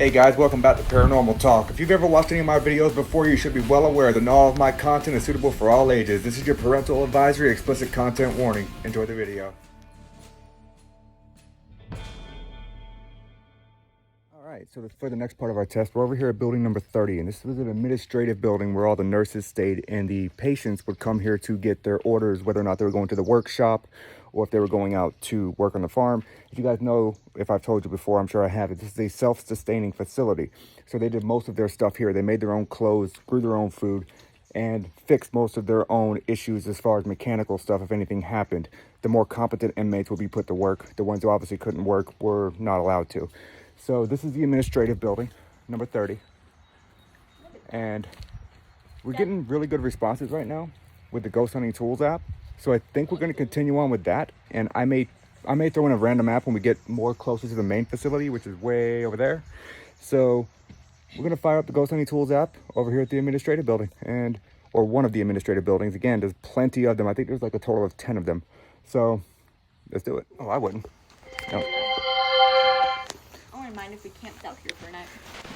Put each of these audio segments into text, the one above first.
Hey guys, welcome back to Paranormal Talk. If you've ever watched any of my videos before, you should be well aware that not all of my content is suitable for all ages. This is your parental advisory, explicit content warning. Enjoy the video. Alright, so for the next part of our test, we're over here at building number 30, and this was an administrative building where all the nurses stayed, and the patients would come here to get their orders, whether or not they were going to the workshop or if they were going out to work on the farm. If you guys know, if I've told you before, I'm sure I have, this is a self-sustaining facility. So they did most of their stuff here. They made their own clothes, grew their own food, and fixed most of their own issues as far as mechanical stuff if anything happened. The more competent inmates would be put to work. The ones who obviously couldn't work were not allowed to. So this is the administrative building, number 30. And we're getting really good responses right now with the Ghost Hunting Tools app. So I think we're going to continue on with that. And I may throw in a random app when we get more closer to the main facility, which is way over there. So we're going to fire up the Ghost Hunting Tools app over here at the administrative building, or one of the administrative buildings. Again, there's plenty of them. I think there's like a total of 10 of them. So let's do it. Oh, I wouldn't. No. Mind if we camped out here for a night.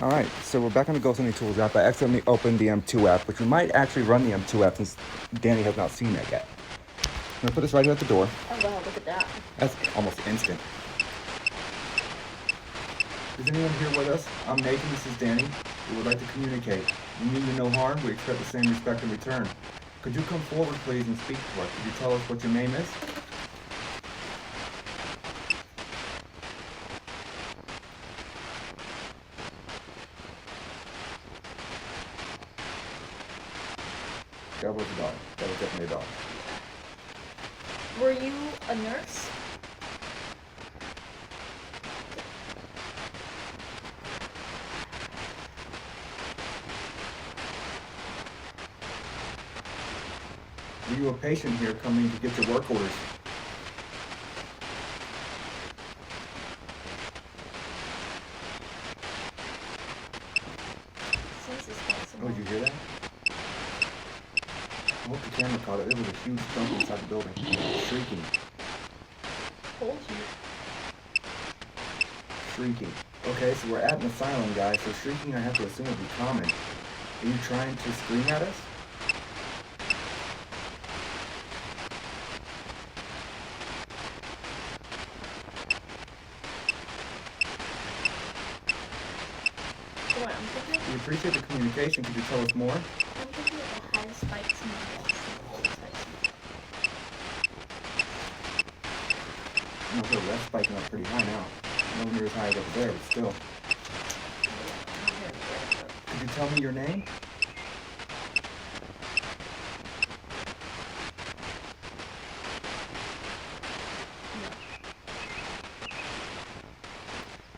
All right, so we're back on the Ghost Hunting Tools app. I accidentally opened the M2 app, which we might actually run the M2 app since Danny has not seen that yet. I'm gonna put this right here at the door. Oh wow, look at that. That's almost instant. Is anyone here with us? I'm Nathan, this is Danny. We would like to communicate. We mean you no harm, we expect the same respect in return. Could you come forward, please, and speak to us? Could you tell us what your name is? That was a dog. That was definitely a dog. Were you a nurse? Were you a patient here coming to get your work orders? Oh, did you hear that? I hope the camera caught it. There was a huge thump inside the building. Shrieking. Told you. Shrieking. Okay, so we're at an asylum, guys, so shrieking I have to assume would be common. Are you trying to scream at us? What I'm thinking? We appreciate the communication. Could you tell us more? I'm thinking of the high spikes and the No, so that's spiking up pretty high now. Nowhere near as high as up there, but still. Could you tell me your name?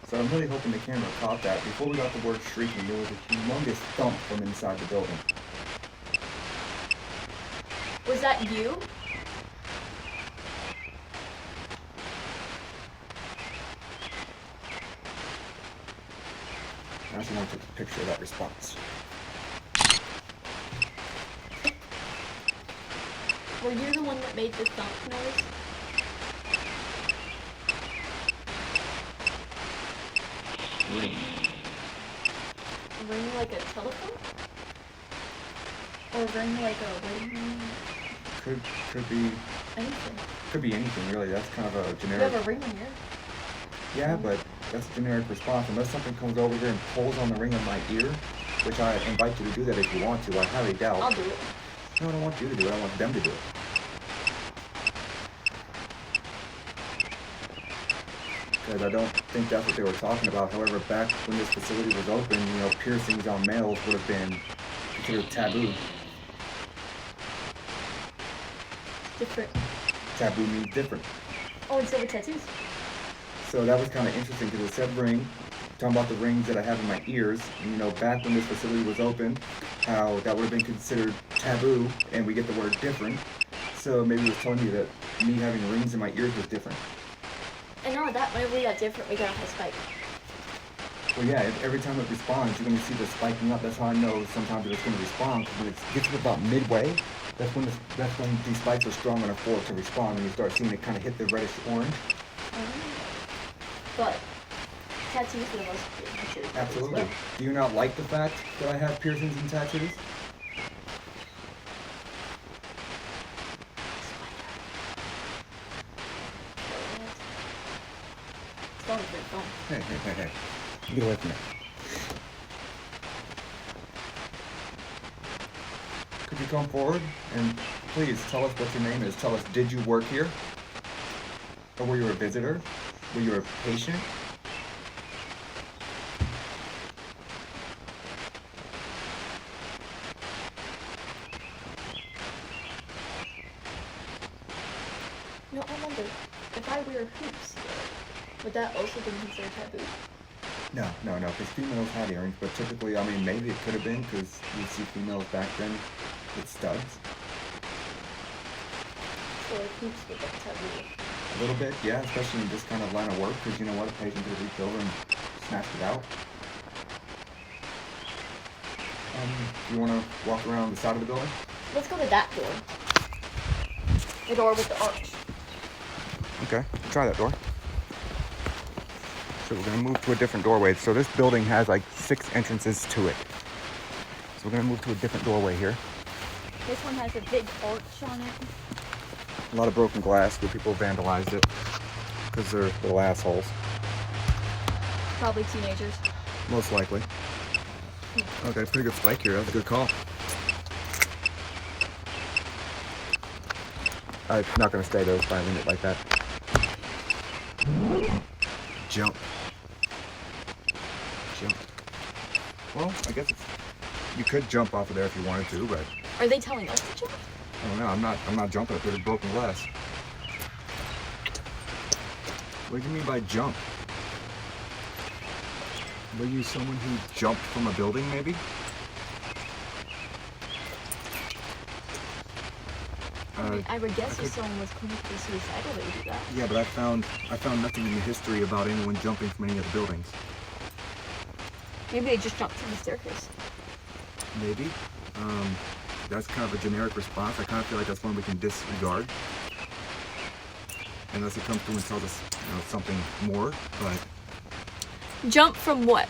So I'm really hoping the camera caught that. Before we got the word shrieking, there was a humongous thump from inside the building. Was that you? I actually want to take a picture of that response. Were you the one that made the thump noise? Ring. Ring like a telephone? Or ring like a ring? Could be Anything. Could be anything really. That's kind of a You generic. have a ring on here. Yeah, but that's a generic response. Unless something comes over here and pulls on the ring of my ear, which I invite you to do that if you want to. I highly doubt. I'll do it. No, I don't want you to do it. I want them to do it. Because I don't think that's what they were talking about. However, back when this facility was open, piercings on males would have been considered taboo. Different. Taboo means different. Oh, and silver tattoos. So that was kind of interesting because it said ring, talking about the rings that I have in my ears. And, back when this facility was open, how that would have been considered taboo, and we get the word different. So maybe it was telling me that me having rings in my ears was different. And not that, whenever we got different, we got a high spike. Well, yeah, every time it responds, you're going to see the spiking up. That's how I know sometimes it's going to respond. Because when it gets to about midway, that's when these spikes are strong enough for it to respond, and you start seeing it kind of hit the reddish orange. But Tattoos for the most part. Absolutely. Do you not like the fact that I have piercings and tattoos? Hey. Get away from me. Could you come forward and please tell us what your name is? Tell us, did you work here? Or were you a visitor? Were you a patient? No, I wonder, if I wear hoops, would that also be considered taboo? No, because females had earrings, but typically, I mean, maybe it could have been, because you'd see females back then with studs. So like hoops would be taboo. A little bit, yeah, especially in this kind of line of work, because you know what, a patient could have reached over and snatched it out. You want to walk around the side of the building? Let's go to that door. The door with the arch. Okay, try that door. So we're going to move to a different doorway. So this building has like 6 entrances to it. So we're going to move to a different doorway here. This one has a big arch on it. A lot of broken glass where people vandalized it because they're little assholes. Probably teenagers. Most likely. Okay, pretty good spike here. That was a good call. I'm not going to stay there by a minute like that. Jump. Well, I guess you could jump off of there if you wanted to, but Are they telling us to jump? I don't know. I'm not jumping up there to broken glass. What do you mean by jump? Were you someone who jumped from a building, maybe? I would guess if someone was clinically suicidal, they would do that. Yeah, but I found nothing in the history about anyone jumping from any of the buildings. Maybe they just jumped from the staircase. Maybe. That's kind of a generic response. I kind of feel like that's one we can disregard. Unless it comes through and tells us, something more, but... Jump from what?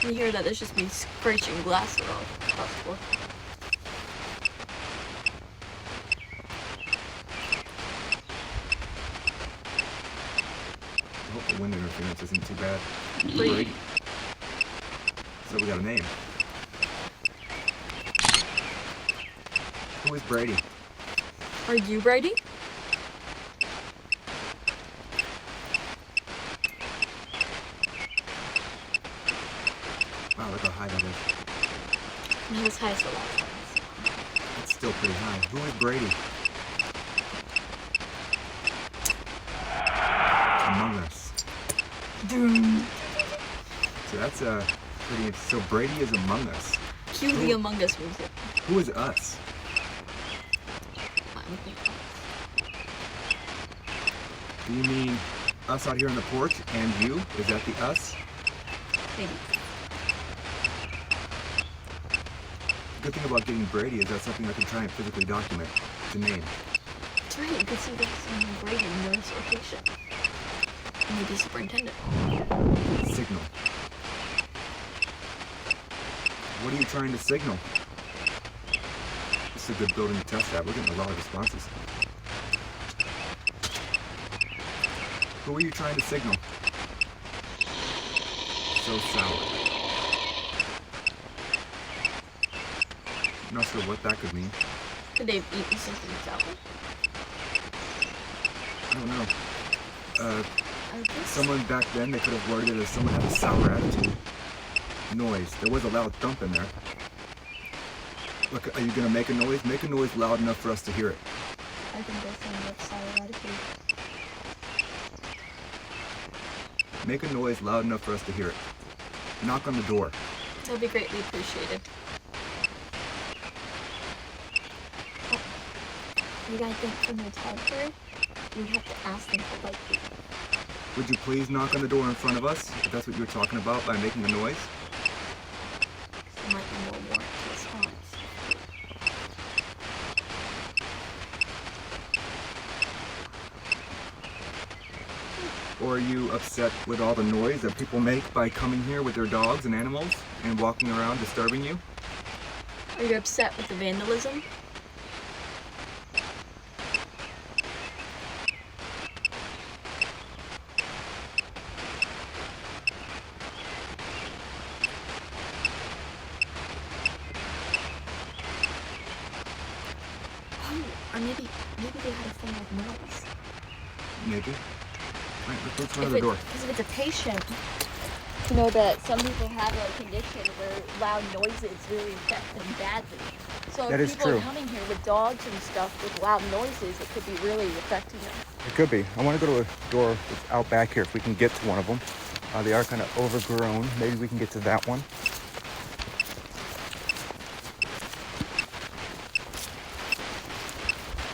You hear that there's just me scratching glass around across the floor. I hope the wind interference isn't too bad. Brady. So we got a name. Who is Brady? Are you Brady? Wow, look how high that is. Not as high as the last one. It's still pretty high. Who is Brady? Among Us. Doom. So that's pretty interesting. So Brady is Among Us. Cue the Among Us music. Who is us? Do you mean us out here on the porch and you? Is that the us? Maybe. The good thing about getting Brady is that's something I can try and physically document. The name. That's right, you could see there's some Brady nurse or patient. Maybe superintendent. Signal. What are you trying to signal? This is a good building to test at. We're getting a lot of responses. Who are you trying to signal? So sour. Not sure what that could mean. Could they have eaten something sour? I don't know. I guess. Someone back then, they could have worded it as someone had a sour attitude. Noise. There was a loud thump in there. Look, are you going to make a noise? Make a noise loud enough for us to hear it. I think that's someone with sour attitude. Make a noise loud enough for us to hear it. Knock on the door. That would be greatly appreciated. Oh. You guys think from the territory, we have to ask them for light feet. Would you please knock on the door in front of us, if that's what you're talking about by making a noise? There might be more warrant response. Or are you upset with all the noise that people make by coming here with their dogs and animals and walking around disturbing you? Are you upset with the vandalism? Or maybe they had a thing with noise. Maybe. All right, let's go to the door. Because if it's a patient, you know that some people have a condition where loud noises really affect them badly. So That if is people true. are coming here with dogs and stuff with loud noises, it could be really affecting them. It could be. I want to go to a door that's out back here if we can get to one of them. They are kind of overgrown. Maybe we can get to that one.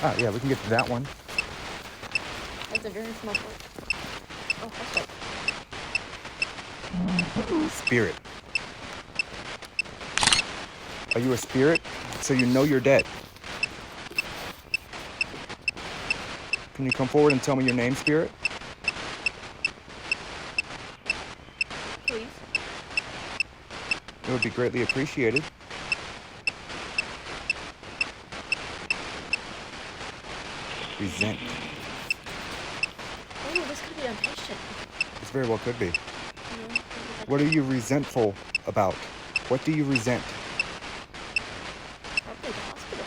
Ah, yeah, we can get to that one. That's a very small part. Oh, that's right. Spirit. Are you a spirit? So you know you're dead. Can you come forward and tell me your name, spirit? Please. It would be greatly appreciated. Resent. Oh, this could be a patient. This very well could be. You know, maybe that's What are you resentful about? What do you resent? probably the hospital.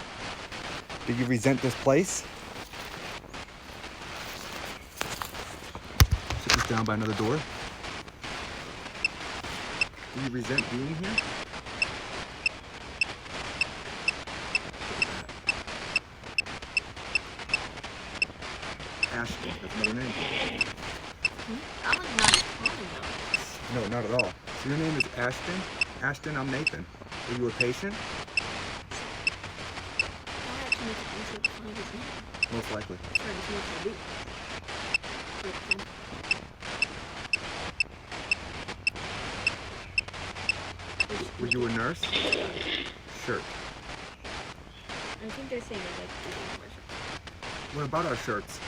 Do you resent this place? Sit this down by another door. Do you resent being here? Ashton, that's another name. I'm like not common though. No, not at all. So your name is Ashton? Ashton, I'm Nathan. Are you a patient? Why actually make it easier to find his name? Most likely. Or his name to read. Were you a nurse? Shirt. I think they're saying they like reading commercial. What about our shirts?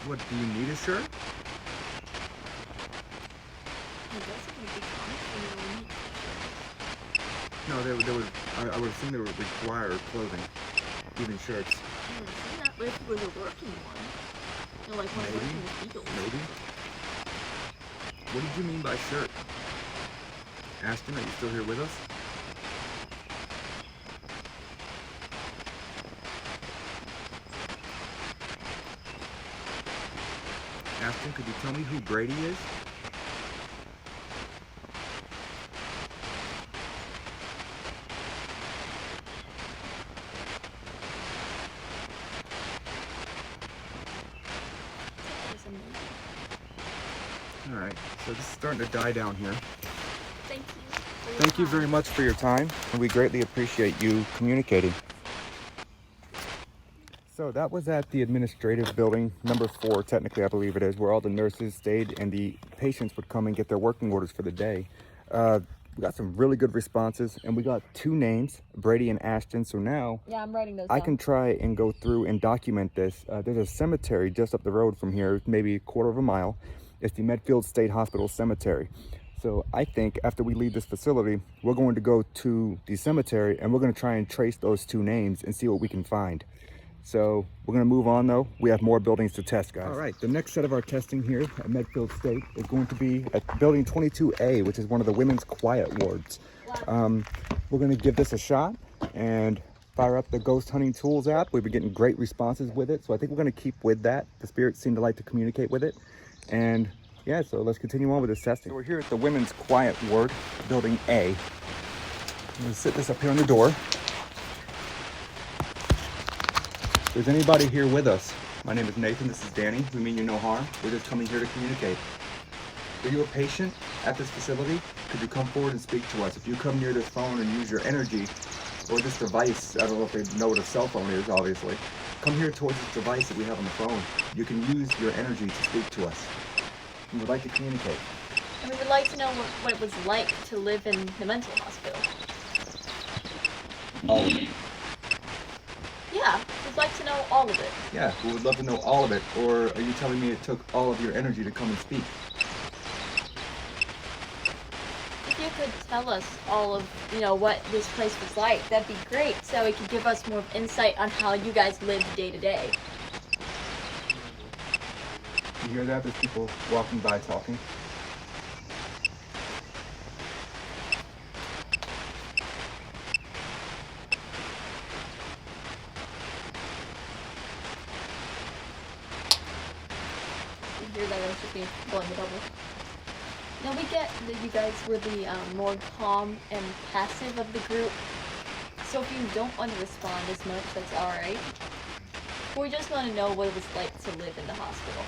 What, do you need a shirt? I guess it would be common for me to need shirts. No, I would assume they would require clothing, even shirts. I would say that, but if it was a working one, you know, like one Maybe. working with eagles. Maybe. What did you mean by shirt? Ashton, are you still here with us? Ashton, could you tell me who Brady is? That was amazing. All right, so this is starting to die down here. Thank you. for your Thank you time. very much for your time, and we greatly appreciate you communicating. So that was at the administrative building, number 4, technically I believe it is, where all the nurses stayed and the patients would come and get their working orders for the day. We got some really good responses, and we got 2 names, Brady and Ashton. So now Yeah, I'm writing those I down. can try and go through and document this. There's a cemetery just up the road from here, maybe a quarter of a mile. It's the Medfield State Hospital Cemetery. So I think after we leave this facility, we're going to go to the cemetery and we're going to try and trace those 2 names and see what we can find. So we're going to move on though. We have more buildings to test, guys. All right, the next set of our testing here at Medfield State is going to be at building 22A, which is one of the women's quiet wards. We're going to give this a shot and fire up the ghost hunting tools app. We've been getting great responses with it, so I think we're going to keep with that. The spirits seem to like to communicate with it. And yeah, so let's continue on with this testing. So we're here at the women's quiet ward, building A. I'm going to sit this up here on the door. If there's anybody here with us, my name is Nathan, this is Danny. We mean you no harm. We're just coming here to communicate. Are you a patient at this facility? Could you come forward and speak to us? If you come near this phone and use your energy, or this device, I don't know if they know what a cell phone is, obviously. Come here towards this device that we have on the phone. You can use your energy to speak to us. We would like to communicate. And we would like to know what it was like to live in the mental hospital. All of it. Yeah, we'd like to know all of it. Yeah, we would love to know all of it. Or are you telling me it took all of your energy to come and speak? If you could tell us all of, what this place was like, that'd be great, so it could give us more insight on how you guys lived day to day. You hear that? There's people walking by talking. You hear that? I should be blowing the bubble. Now we get that you guys were the more calm and passive of the group. So if you don't want to respond as much, that's alright. We just want to know what it was like to live in the hospital.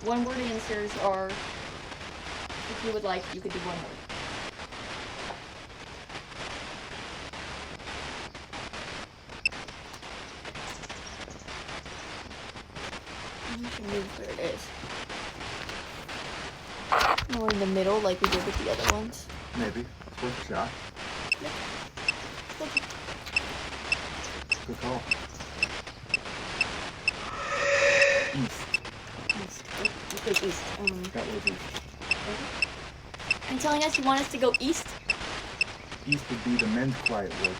One word answers are, if you would like, you could do one word. You should move where it is. More in the middle like we did with the other ones. Maybe. It's worth a shot. Okay. Good call. East. East. You click east. That was east. Are you telling us you want us to go east? East would be the men's quiet ward.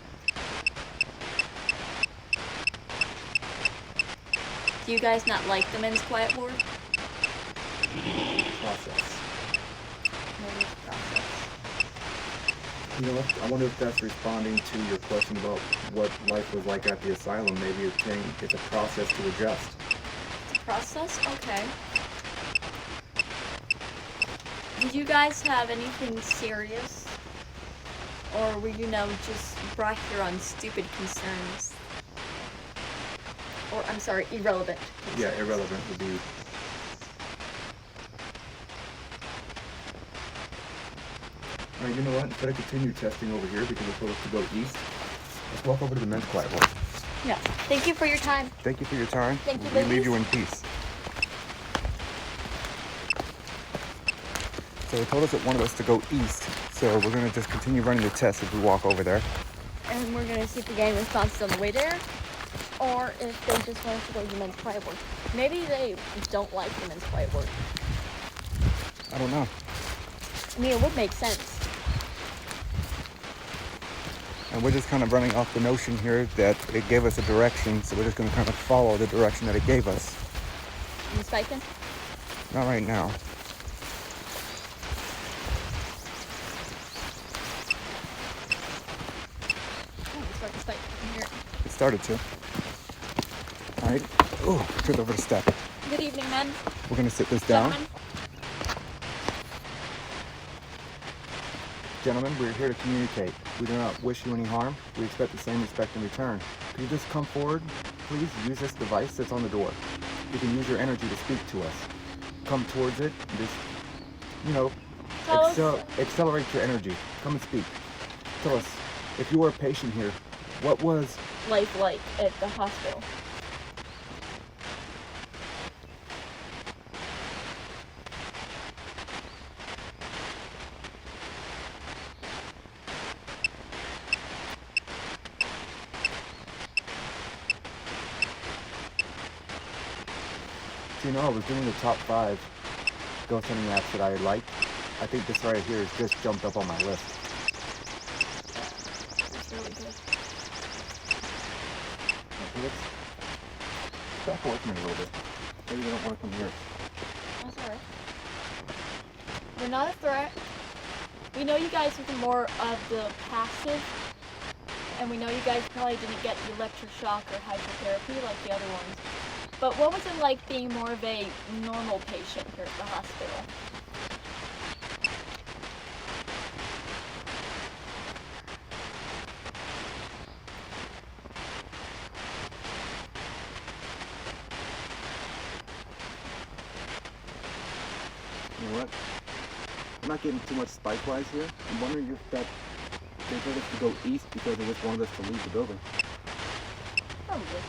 Do you guys not like the men's quiet ward? Process. Maybe it's process. You know what? I wonder if that's responding to your question about what life was like at the asylum. Maybe it's saying it's a process to adjust. It's a process? Okay. Did you guys have anything serious? Or were you, just brought here on stupid concerns? Or, I'm sorry, irrelevant concerns. Yeah, irrelevant would be. Alright, you know what? Instead of continue testing over here because it told us to go east, let's walk over to the men's quiet ward. Yeah. Thank you for your time. Thank you for your time. Thank you, We leave ladies. you in peace. So they told us it wanted us to go east, so we're going to just continue running the test as we walk over there. And we're gonna see if we get any responses on the way there, or if they just want us to go to the men's quiet ward. Maybe they don't like the men's quiet ward. I don't know. I mean, it would make sense. And we're just kind of running off the notion here that it gave us a direction, so we're just going to kind of follow the direction that it gave us. You spiking? Not right now. Oh, we start to spike from here. It started to. Alright. Oh, tripped over the step. Good evening, men. We're going to sit this down. Gentlemen. Gentlemen, we're here to communicate. We do not wish you any harm. We expect the same respect in return. Could you just come forward? Please use this device that's on the door. You can use your energy to speak to us. Come towards it and just, Tell us. accelerate your energy. Come and speak. Tell us, if you were a patient here, what was... Life like at the hospital. So, I was doing the top 5 ghost hunting apps that I liked. I think this right here has just jumped up on my list. That's really good. Stop working a little bit. Maybe they don't want to come here. That's alright. We're not a threat. We know you guys are more of the passive, and we know you guys probably didn't get the electroshock or hydrotherapy like the other ones. But what was it like being more of a normal patient here at the hospital? You know what? I'm not getting too much spike-wise here. I'm wondering if that they told us to go east because they just wanted us to leave the building. Probably.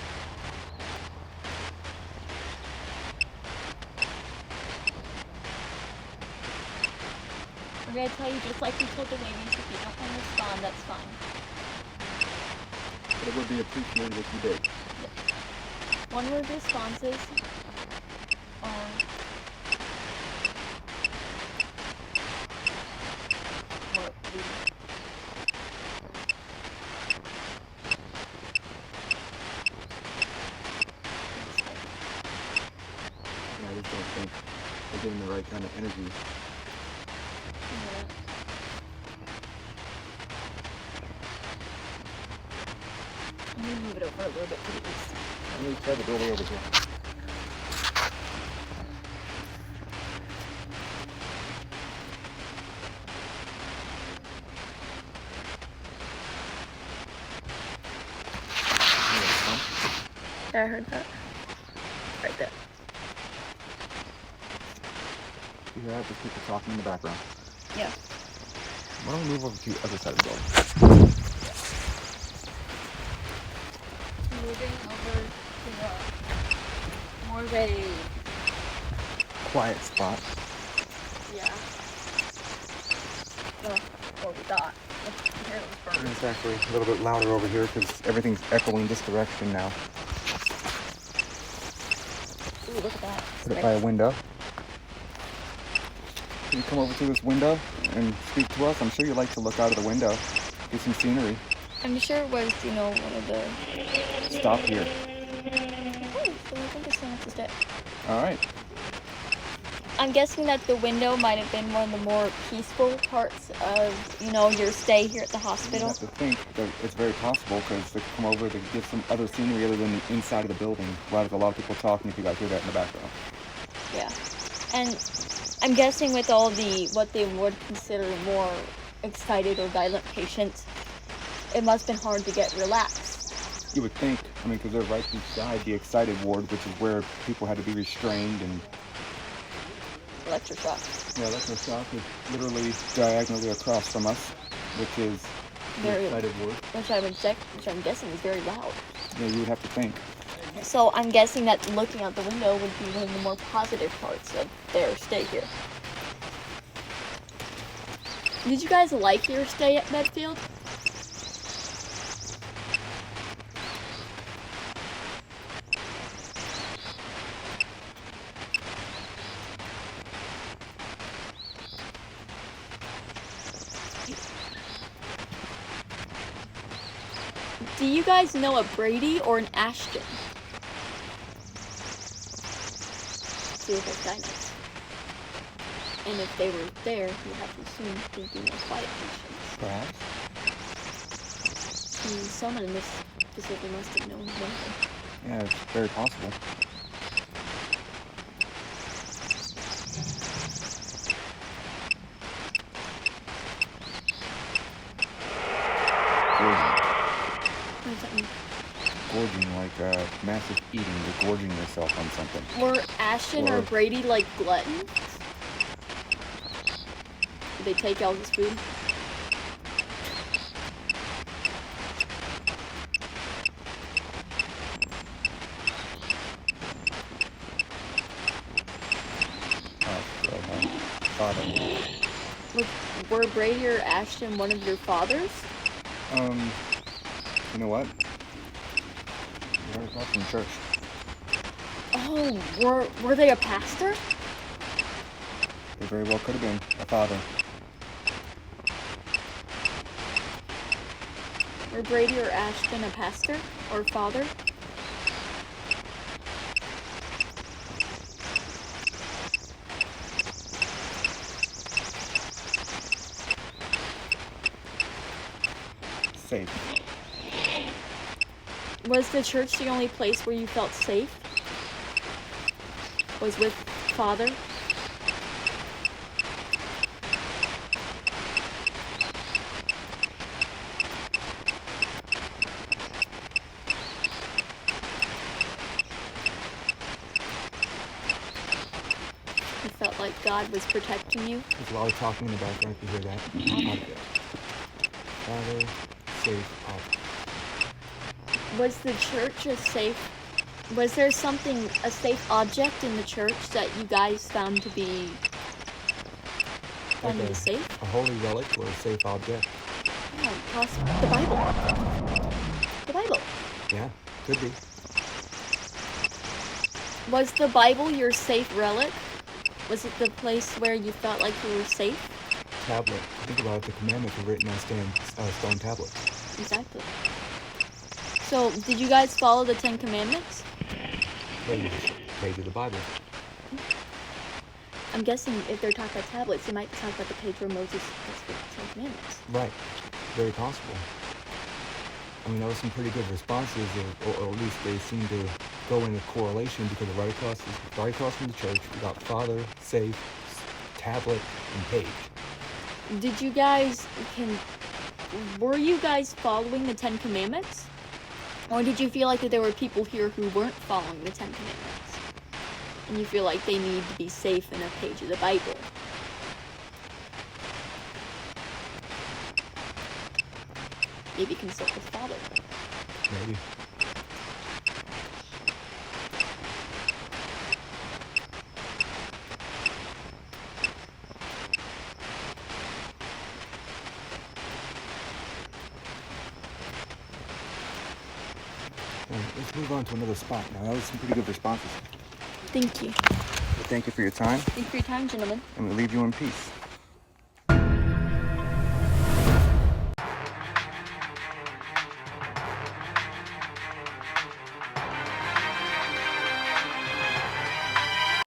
I'm gonna tell you just like we told the ladies, if you don't want to respond, that's fine. But it would be appreciated if you did. One word responses are what we I just don't think we're getting the right kind of energy. Let me move it over a little bit, please. Let me try the doorway over here. Yeah, I heard that. Right there. You hear that? There's people talking in the background. Yeah. Why don't we move over to the other side of the building? Moving over to more of a Quiet spot. yeah. Well, what we thought. Here it was And birds. it's actually a little bit louder over here because everything's echoing this direction now. Ooh, look at that. Put it by a window. Can you come over to this window and speak to us? I'm sure you like to look out of the window, get some scenery. I'm sure it was, one of the. Stop here. Oh, so I think it's going to stay. All right. I'm guessing that the window might have been one of the more peaceful parts of, your stay here at the You hospital. have to think that it's very possible because to come over to get some other scenery other than the inside of the building. Well, there's a lot of people talking if you guys hear that in the background. Yeah. And I'm guessing with all what they would consider more excited or violent patients, it must have been hard to get relaxed. You would think, because they're right beside the excited ward, which is where people had to be restrained and... Electroshock. Yeah, electroshock is literally diagonally across from us, which is the excited ward. Which I'm guessing is very loud. Yeah, you would have to think. So I'm guessing that looking out the window would be one of the more positive parts of their stay here. Did you guys like your stay at Medfield? Do you guys know a Brady or an Ashton? See if it's dynamics. And if they were there, you have to assume they'd be more quiet patients. Perhaps. Someone in this facility must have known one of them. Yeah, it's very possible. What does that mean? Gorging, like massive eating. You're gorging yourself on something. Were Ashton or Brady like gluttons? Did they take all his food? Father. Were Brady or Ashton one of your fathers? You know what? You're right from church. Oh, were they a pastor? They very well could have been a father. Were Brady or Ashton a pastor or father? Safe. Was the church the only place where you felt safe? Was with Father? You felt like God was protecting you? There's a lot of talking in the background if you hear that. Father, safe, Father. Was the church was there a safe object in the church that you guys found to be finding the safe? A holy relic or a safe object. Yeah, possibly. The Bible. The Bible. Yeah, could be. Was the Bible your safe relic? Was it the place where you felt like you were safe? Tablet. Think about it, the commandments were written on stone tablets. Exactly. So, did you guys follow the 10 Commandments? Page of the Bible. I'm guessing if they're talking about tablets, they might talk about the page where Moses has the 10 Commandments. Right. Very possible. I mean, that was some pretty good responses, or at least they seem to go into correlation, because right across from the church, we got Father, Safe, Tablet, and Page. Did you guys, were you guys following the 10 Commandments? Or did you feel like that there were people here who weren't following the 10 Commandments? And you feel like they need to be safe in a page of the Bible? Maybe consult with Father. Maybe. Let's move on to another spot. Now, that was some pretty good responses. Thank you. Thank you for your time. Thank you for your time, gentlemen. I'm going to leave you in peace.